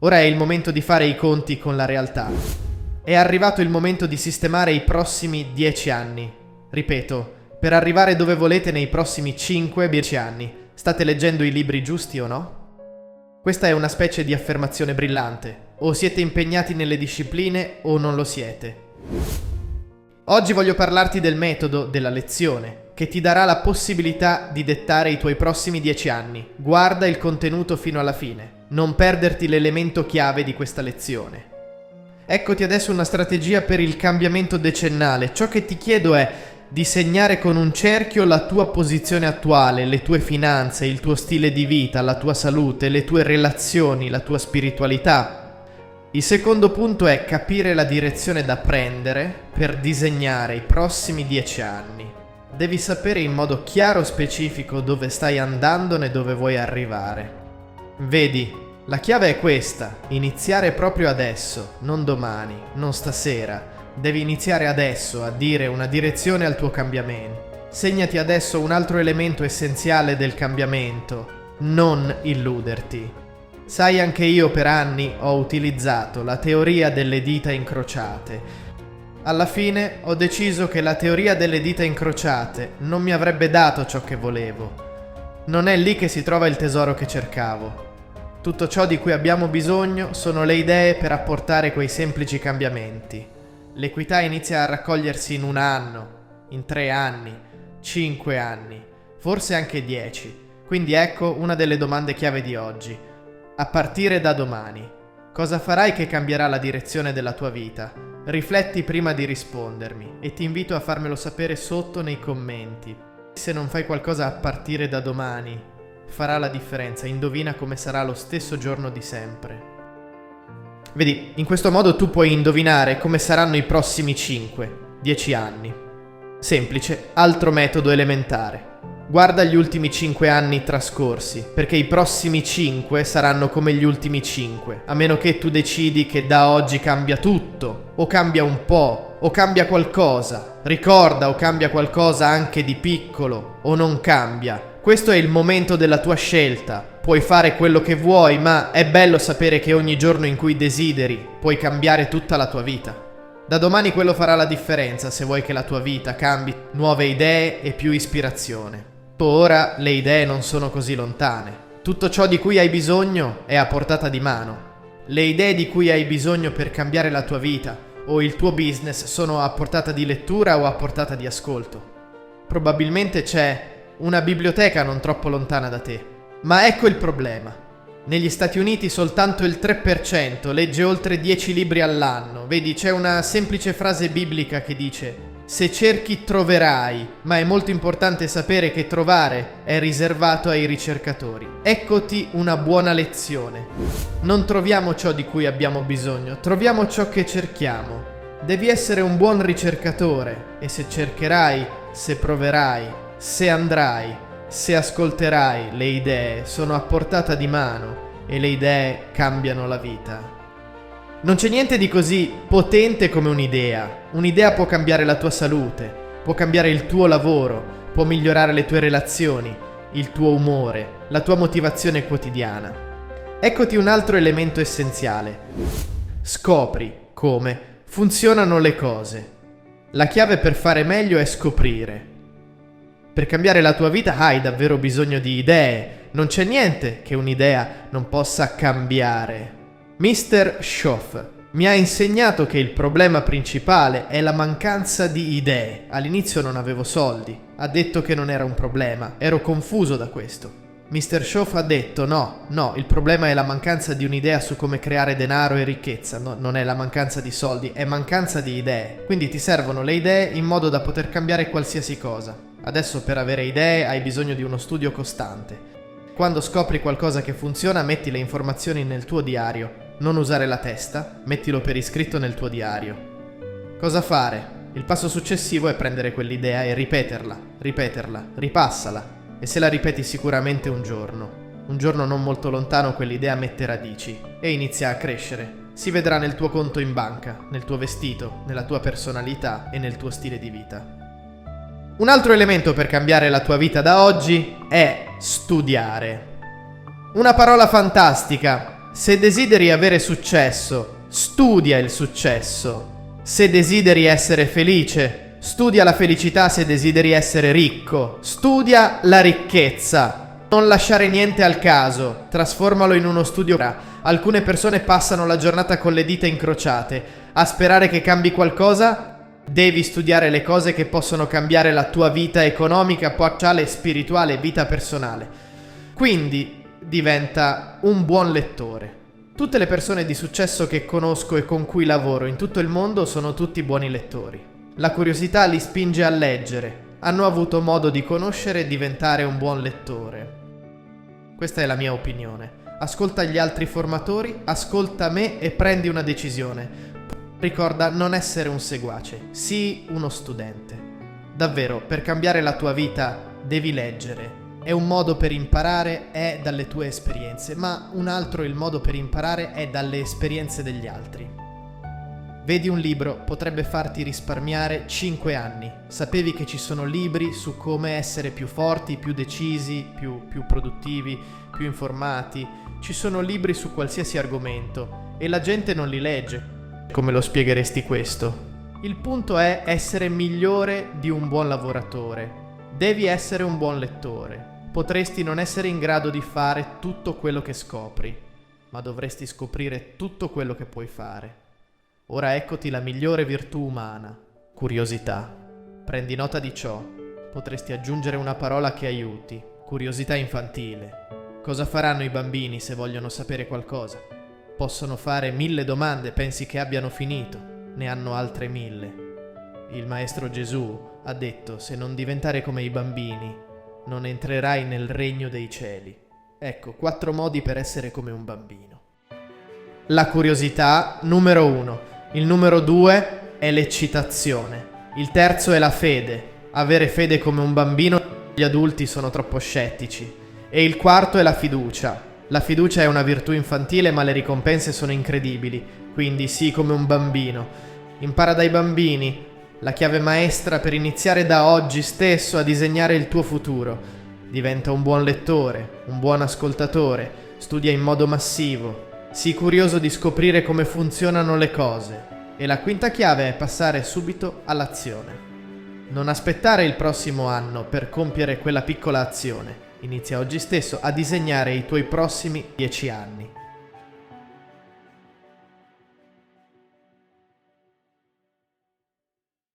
Ora è il momento di fare i conti con la realtà. È arrivato il momento di sistemare i prossimi 10 anni. Ripeto, per arrivare dove volete nei prossimi 5-10 anni. State leggendo i libri giusti o no? Questa è una specie di affermazione brillante. O siete impegnati nelle discipline o non lo siete. Oggi voglio parlarti del metodo della lezione, che ti darà la possibilità di dettare i tuoi prossimi 10 anni. Guarda il contenuto fino alla fine. Non perderti l'elemento chiave di questa lezione. Eccoti adesso una strategia per il cambiamento decennale. Ciò che ti chiedo è di segnare con un cerchio la tua posizione attuale, le tue finanze, il tuo stile di vita, la tua salute, le tue relazioni, la tua spiritualità. Il secondo punto è capire la direzione da prendere per disegnare i prossimi 10 anni. Devi sapere in modo chiaro e specifico dove stai andando e dove vuoi arrivare. Vedi, la chiave è questa: iniziare proprio adesso, non domani, non stasera. Devi iniziare adesso a dire una direzione al tuo cambiamento. Segnati adesso un altro elemento essenziale del cambiamento: non illuderti. Sai, anche io per anni ho utilizzato la teoria delle dita incrociate. Alla fine ho deciso che la teoria delle dita incrociate non mi avrebbe dato ciò che volevo. Non è lì che si trova il tesoro che cercavo. Tutto ciò di cui abbiamo bisogno sono le idee per apportare quei semplici cambiamenti. L'equità inizia a raccogliersi in 1 anno, in 3 anni, 5 anni, forse anche 10. Quindi ecco una delle domande chiave di oggi. A partire da domani, cosa farai che cambierà la direzione della tua vita? Rifletti prima di rispondermi e ti invito a farmelo sapere sotto nei commenti. Se non fai qualcosa a partire da domani, farà la differenza. Indovina come sarà lo stesso giorno di sempre. Vedi, in questo modo tu puoi indovinare come saranno i prossimi 5-10 anni. Semplice, altro metodo elementare. Guarda gli ultimi 5 anni trascorsi, perché i prossimi 5 saranno come gli ultimi 5, a meno che tu decidi che da oggi cambia tutto, o cambia un po', o cambia qualcosa. Ricorda, o cambia qualcosa anche di piccolo, o non cambia. Questo è il momento della tua scelta. Puoi fare quello che vuoi, ma è bello sapere che ogni giorno in cui desideri puoi cambiare tutta la tua vita. Da domani quello farà la differenza se vuoi che la tua vita cambi, nuove idee e più ispirazione. Ora le idee non sono così lontane. Tutto ciò di cui hai bisogno è a portata di mano. Le idee di cui hai bisogno per cambiare la tua vita o il tuo business sono a portata di lettura o a portata di ascolto. Probabilmente c'è una biblioteca non troppo lontana da te. Ma ecco il problema. Negli Stati Uniti soltanto il 3% legge oltre 10 libri all'anno. Vedi, c'è una semplice frase biblica che dice: se cerchi troverai, ma è molto importante sapere che trovare è riservato ai ricercatori. Eccoti una buona lezione. Non troviamo ciò di cui abbiamo bisogno, troviamo ciò che cerchiamo. Devi essere un buon ricercatore e se cercherai, se proverai, se andrai, se ascolterai, le idee sono a portata di mano e le idee cambiano la vita. Non c'è niente di così potente come un'idea. Un'idea può cambiare la tua salute, può cambiare il tuo lavoro, può migliorare le tue relazioni, il tuo umore, la tua motivazione quotidiana. Eccoti un altro elemento essenziale. Scopri come funzionano le cose. La chiave per fare meglio è scoprire. Per cambiare la tua vita hai davvero bisogno di idee. Non c'è niente che un'idea non possa cambiare. Mr. Schoff mi ha insegnato che il problema principale è la mancanza di idee. All'inizio non avevo soldi. Ha detto che non era un problema. Ero confuso da questo. Mr. Schoff ha detto no, il problema è la mancanza di un'idea su come creare denaro e ricchezza. No, non è la mancanza di soldi, è mancanza di idee. Quindi ti servono le idee in modo da poter cambiare qualsiasi cosa. Adesso per avere idee hai bisogno di uno studio costante. Quando scopri qualcosa che funziona, metti le informazioni nel tuo diario. Non usare la testa, mettilo per iscritto nel tuo diario. Cosa fare? Il passo successivo è prendere quell'idea e ripeterla, ripassala. E se la ripeti sicuramente un giorno non molto lontano quell'idea mette radici e inizia a crescere. Si vedrà nel tuo conto in banca, nel tuo vestito, nella tua personalità e nel tuo stile di vita. Un altro elemento per cambiare la tua vita da oggi è studiare. Una parola fantastica. Se desideri avere successo, studia il successo. Se desideri essere felice, studia la felicità. Se desideri essere ricco, studia la ricchezza. Non lasciare niente al caso, trasformalo in uno studio. Alcune persone passano la giornata con le dita incrociate a sperare che cambi qualcosa. Devi studiare le cose che possono cambiare la tua vita economica, sociale, spirituale e vita personale. Quindi diventa un buon lettore. Tutte le persone di successo che conosco e con cui lavoro in tutto il mondo sono tutti buoni lettori. La curiosità li spinge a leggere. Hanno avuto modo di conoscere e diventare un buon lettore. Questa è la mia opinione. Ascolta gli altri formatori, ascolta me e prendi una decisione. Ricorda non essere un seguace, sii uno studente. Davvero, per cambiare la tua vita devi leggere. È un modo per imparare, è dalle tue esperienze, ma un altro il modo per imparare è dalle esperienze degli altri. Vedi un libro, potrebbe farti risparmiare 5 anni. Sapevi che ci sono libri su come essere più forti, più decisi, più produttivi, più informati. Ci sono libri su qualsiasi argomento e la gente non li legge. Come lo spiegheresti questo? Il punto è essere migliore di un buon lavoratore. Devi essere un buon lettore. Potresti non essere in grado di fare tutto quello che scopri, ma dovresti scoprire tutto quello che puoi fare. Ora eccoti la migliore virtù umana: curiosità. Prendi nota di ciò. Potresti aggiungere una parola che aiuti: curiosità infantile. Cosa faranno i bambini se vogliono sapere qualcosa? Possono fare 1000 domande, pensi che abbiano finito? Ne hanno altre 1000. Il maestro Gesù ha detto: se non diventare come i bambini, non entrerai nel regno dei cieli. Ecco, 4 modi per essere come un bambino. La curiosità, numero 1. Il numero 2 è l'eccitazione. Il terzo è la fede. Avere fede come un bambino, gli adulti sono troppo scettici. E il quarto è la fiducia. La fiducia è una virtù infantile, ma le ricompense sono incredibili, quindi sii come un bambino. Impara dai bambini. La chiave maestra per iniziare da oggi stesso a disegnare il tuo futuro. Diventa un buon lettore, un buon ascoltatore, studia in modo massivo, sii curioso di scoprire come funzionano le cose. E la quinta chiave è passare subito all'azione. Non aspettare il prossimo anno per compiere quella piccola azione. Inizia oggi stesso a disegnare i tuoi prossimi 10 anni.